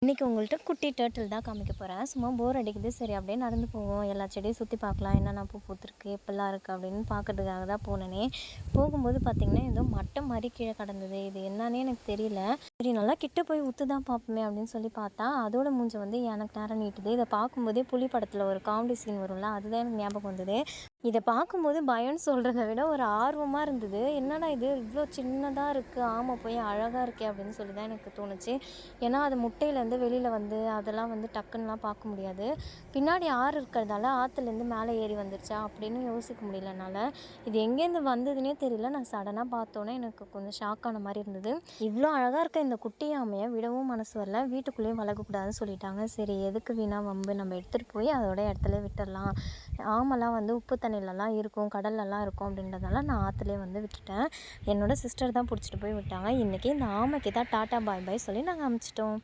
இன்றைக்கி உங்கள்கிட்ட குட்டி டேர்ட்டில் தான் காமிக்க போகிறேன். சும்மா போர் அடிக்குது, சரி அப்படியே நடந்து போவோம், எல்லா செடியும் சுற்றி பார்க்கலாம், என்னென்ன பூ பூத்துருக்கு எப்படிலாம் இருக்குது அப்படின்னு பார்க்கறதுக்காக தான் போனேனே. போகும்போது பார்த்திங்கன்னா ஏதோ மட்டை மாதிரி கீழே கிடந்தது. இது என்னன்னே எனக்கு தெரியல. சரி நல்லா கிட்ட போய் உத்து தான் பார்ப்போமே அப்படின்னு சொல்லி பார்த்தா அதோட மூஞ்சை வந்து எனக்கு நேரம் நீட்டுது. இதை பார்க்கும்போதே புலி படத்தில் ஒரு காமெடி சீன் வரும்ல, அதுதான் எனக்கு ஞாபகம் வந்தது. இதை பார்க்கும்போது பயம்னு சொல்கிறத விட ஒரு ஆர்வமாக இருந்தது. என்னடா இது இவ்வளோ சின்னதாக இருக்குது, ஆமை போய் அழகாக இருக்கே அப்படின்னு சொல்லி தான் எனக்கு தோணுச்சு. ஏன்னா அது முட்டையிலேருந்து வெளியில் வந்து அதெல்லாம் வந்து டக்குன்னுலாம் பார்க்க முடியாது. பின்னாடி ஆறு இருக்கிறதால ஆற்றுலேருந்து மேலே ஏறி வந்துருச்சா அப்படின்னு யோசிக்க முடியல என்னால். இது எங்கேருந்து வந்ததுன்னே தெரியல. நான் சடனாக பார்த்தோன்னே எனக்கு கொஞ்சம் ஷாக் ஆன மாதிரி இருந்தது. இவ்வளோ அழகாக இருக்க இந்த குட்டி ஆமையை விடவும் மனசு வரல. வீட்டுக்குள்ளேயும் வளர்க்கக்கூடாதுன்னு சொல்லிட்டாங்க. சரி எதுக்கு வீணாக வம்பு, நம்ம எடுத்துகிட்டு போய் அதோட இடத்துல விட்டுடலாம். ஆமெல்லாம் வந்து உப்பு தண்ணியிலலாம் இருக்கும், கடல்லலாம் இருக்கும் அப்படின்றதால நான் ஆற்றுலேயே வந்து விட்டுட்டேன். என்னோடய சிஸ்டர் தான் பிடிச்சிட்டு போய் விட்டாங்க. இன்றைக்கி இந்த ஆமைக்கு தான் டாட்டா பாய் பாய் சொல்லி நாங்கள் அனுப்பிச்சிட்டோம்.